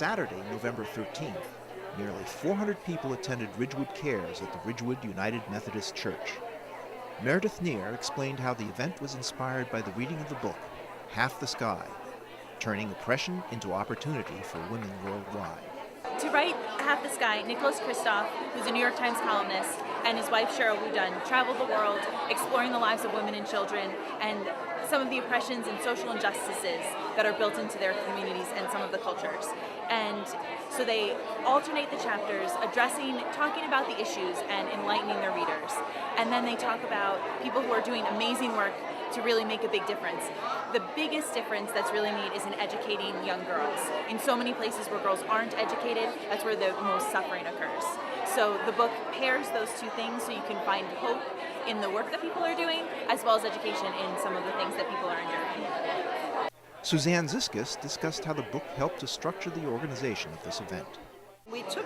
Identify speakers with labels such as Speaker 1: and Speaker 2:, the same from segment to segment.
Speaker 1: Saturday, November 13th, nearly 400 people attended Ridgewood Cares at the Ridgewood United Methodist Church. Meredith Neer explained how the event was inspired by the reading of the book, Half the Sky, turning oppression into opportunity for women worldwide.
Speaker 2: To write Half the Sky, Nicholas Kristof, who's a New York Times columnist, and his wife Cheryl Wudunn traveled the world exploring the lives of women and children and some of the oppressions and social injustices that are built into their communities and some of the cultures. And so they alternate the chapters, talking about the issues and enlightening their readers. And then they talk about people who are doing amazing work to really make a big difference. The biggest difference that's really made is in educating young girls. In so many places where girls aren't educated, that's where the most suffering occurs. So the book pairs those two things so you can find hope in the work that people are doing, as well as education in some of the things that people are enduring.
Speaker 1: Suzanne Ziskus discussed how the book helped to structure the organization of this event.
Speaker 3: We took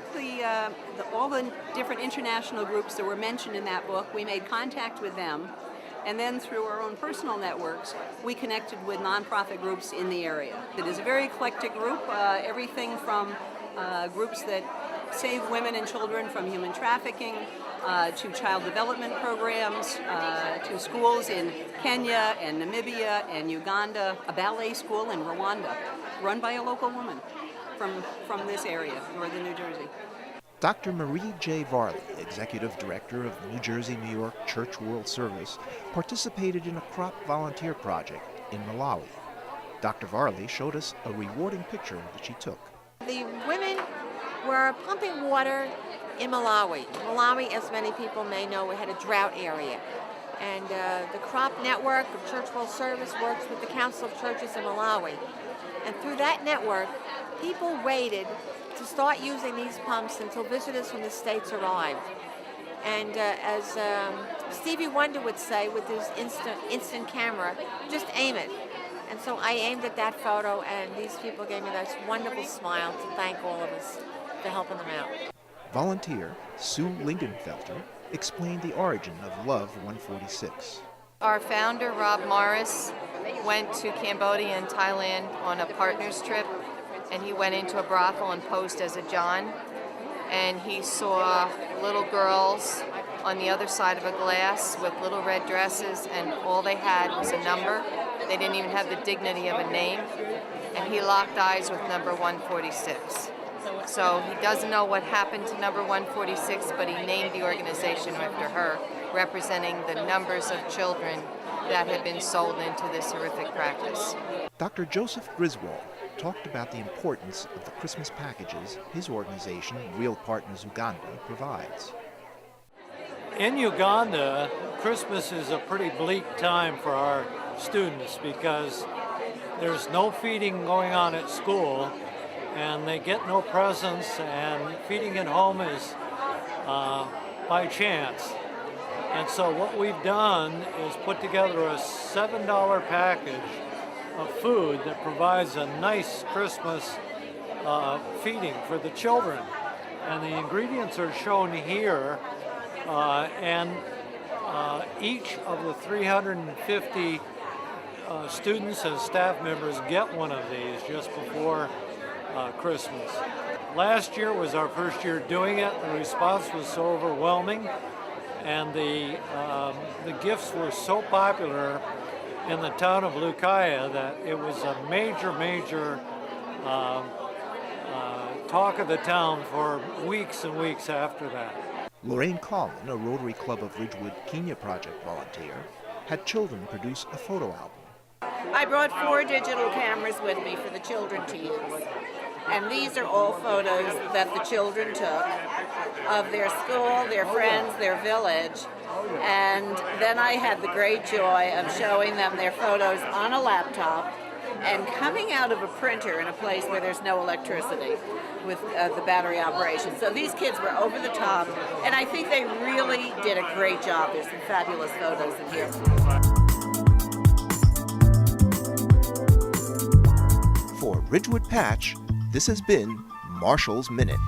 Speaker 3: all the different international groups that were mentioned in that book, we made contact with them, and then through our own personal networks, we connected with nonprofit groups in the area. It is a very eclectic group, everything from groups that save women and children from human trafficking, to child development programs, to schools in Kenya and Namibia and Uganda, a ballet school in Rwanda, run by a local woman from this area, northern New Jersey.
Speaker 1: Dr. Marie J. Varley, Executive Director of New Jersey-New York Church World Service, participated in a crop volunteer project in Malawi. Dr. Varley showed us a rewarding picture that she took.
Speaker 4: The women were pumping water in Malawi. Malawi, as many people may know, had a drought area. And the Crop Network of Church World Service works with the Council of Churches in Malawi. And through that network, people waited to start using these pumps until visitors from the States arrived. And as Stevie Wonder would say with his instant camera, just aim it. And so I aimed at that photo, and these people gave me this wonderful smile to thank all of us for helping them out.
Speaker 1: Volunteer Sue Lingenfelter explained the origin of Love 146.
Speaker 5: Our founder, Rob Morris, went to Cambodia and Thailand on a partner's trip, and he went into a brothel and posed as a John, and he saw little girls on the other side of a glass with little red dresses, and all they had was a number. They didn't even have the dignity of a name, and he locked eyes with number 146. So he doesn't know what happened to number 146, but he named the organization after her, representing the numbers of children that had been sold into this horrific practice.
Speaker 1: Dr. Joseph Griswold talked about the importance of the Christmas packages his organization, Real Partners Uganda, provides.
Speaker 6: In Uganda, Christmas is a pretty bleak time for our students because there's no feeding going on at school, and they get no presents, and feeding at home is by chance. And so what we've done is put together a $7 package of food that provides a nice Christmas feeding for the children. And the ingredients are shown here, and each of the 350 students and staff members get one of these just before Christmas. Last year was our first year doing it. The response was so overwhelming, and the gifts were so popular in the town of Lukaya that it was a major talk of the town for weeks and weeks after that.
Speaker 1: Lorraine Collin, a Rotary Club of Ridgewood Kenya Project volunteer, had children produce a photo album.
Speaker 7: I brought 4 digital cameras with me for the children to use. And these are all photos that the children took of their school, their friends, their village. And then I had the great joy of showing them their photos on a laptop and coming out of a printer in a place where there's no electricity with the battery operation. So these kids were over the top, and I think they really did a great job. There's some fabulous photos in here.
Speaker 1: For Ridgewood Patch, this has been Marshall's Minute.